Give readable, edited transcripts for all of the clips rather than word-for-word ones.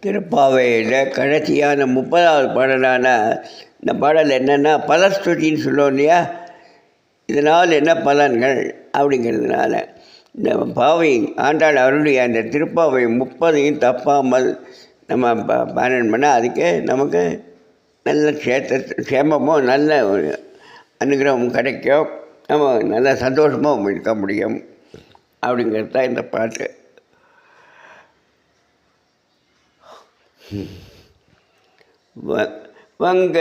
திருப்பாவையில் கடைசியான 30வது பாடலான இந்த பாடல் என்னென்னா பலஸ்துதின்னு சொல்லுவோம் இல்லையா. இதனால் என்ன பலன்கள் அப்படிங்கிறதுனால இந்த பாவை ஆண்டாள் அருளிய அந்த திருப்பாவை 30ஐயும் தப்பாமல் நம்ம பாராயணம் பண்ணால் அதுக்கே நமக்கு நல்ல சேமமும் நல்ல அனுகிரகமும் கிடைக்கும். நம்ம நல்ல சந்தோஷமாக இருக்க முடியும் அப்படிங்கிறது தான் இந்த பாட்டு. வங்க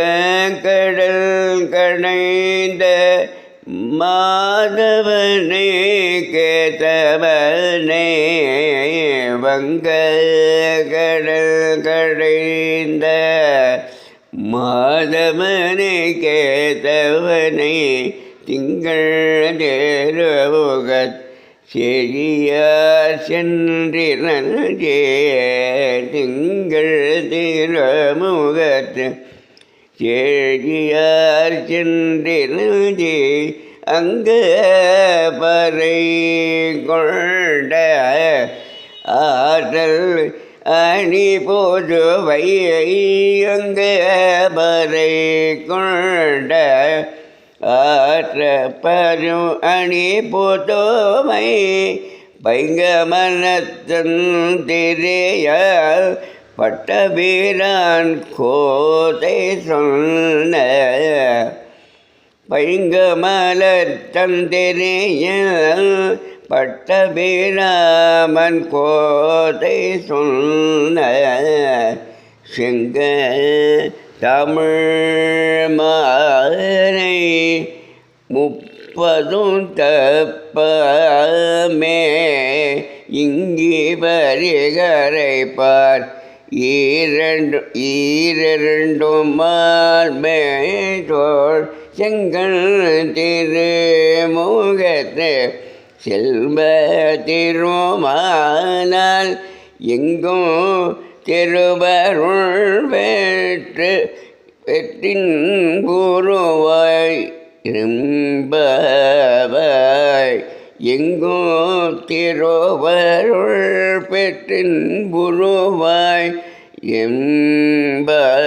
கடல் கடைந்த மாதவனே கேதவனே, வங்க கடல் கடைந்த மாதவனே கேதவனே, திங்கள் தேரவுகத் செழியார் சென்றிரஞ்சே, திங்கள் திருமுகத்து செழியார் சென்றிரஞ்சே, அங்க பறை கொண்ட ஆற்றல் அணி போதுவை, அங்க பறை கொண்ட ஆற்ற பரும் அணி போதோமை, பைங்கமனத்தன் திரையால் பட்டபீரான் கோதை சொன்ன, பைங்கமலத்தன் திரையால் பட்டபீராமன் கோதை சொன்ன, செங்க தமிழ் மாலை 30 தப்பமே, இங்கி பரிகரை பார் ஈரண்டும் மால்மேதோள், செங்கல் திருமுகத்து செல்வ திருமானால், எங்கும் திருவருள் வெற்றின் குருவாய் என்பவாய், எங்கும் திருவருள் பெற்றின் குருவாய் என்பவாய்.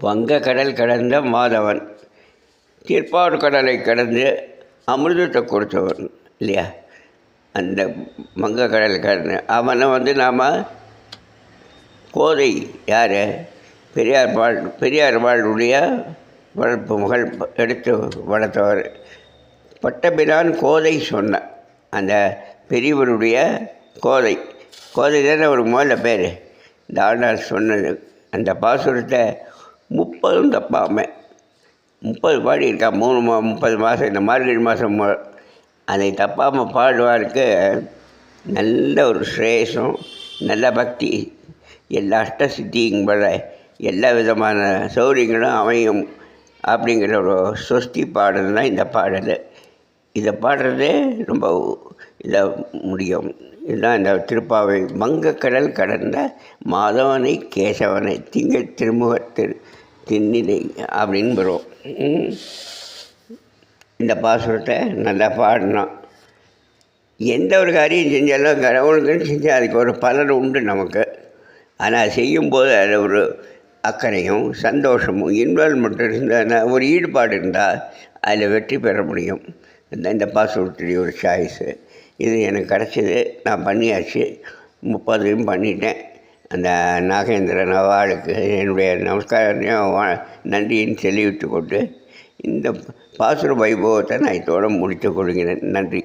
வங்கக்கடல் கடந்த மாதவன், திருப்பார் கடலை கடந்து அமிர்தத்தை கொடுத்தவன் இல்லையா. அந்த வங்கக்கடல் கடந்த அவனை நாம் கோதை யார், பெரியார்வாளுடைய வளர்ப்பு மகள் எடுத்து வளர்த்தவர். பட்டபிரான் கோதை சொன்ன அந்த பெரியவருடைய கோதை தானே ஒரு முதல்ல பேர். இந்த ஆண்டாள் சொன்னது அந்த பாசுரத்தை 30 தப்பாமல் 30 பாடியிருக்கா. 30 மாதம் இந்த மார்கழி மாதம் அதை தப்பாமல் பாடுவாருக்கு நல்ல ஒரு ஸ்ரேஷம், நல்ல பக்தி, எல்லா அஷ்டசித்தியும் போல எல்லா விதமான சௌரியங்களும் அமையும் அப்படிங்கிற ஒரு சொஸ்தி பாடல் தான் இந்த பாடல். இதை பாடுறதே ரொம்ப இதாக முடியும். இதுதான் இந்த திருப்பாவை. வங்கக்கடல் கடந்த மாதவனை கேசவனை திங்கள் திருமுகத்திரு திண்ணிலை அப்படின்னு வரும். இந்த பாசுரத்தை நல்லா பாடணும். எந்த ஒரு காரியம் செஞ்சாலும் கடவுளுக்குன்னு செஞ்சால் அதுக்கு ஒரு பலன் உண்டு நமக்கு. ஆனால் செய்யும்போது அதில் ஒரு அக்கறையும் சந்தோஷமும் இன்வால்மெண்ட் இருந்தால், ஒரு ஈடுபாடு இருந்தால் அதில் வெற்றி பெற முடியும். இந்த பாசுரத்துடைய ஒரு சாய்ஸு இது எனக்கு கிடச்சிது. நான் பண்ணியாச்சு, 30 பண்ணிட்டேன். அந்த நாகேந்திரன் அவாளுக்கு என்னுடைய நமஸ்காரத்தையும் நன்றின்னு தெரிவித்து கொண்டு இந்த பாசுர வைபவத்தை நான் இதோடு முடித்துக் கொள்கிறேன். நன்றி.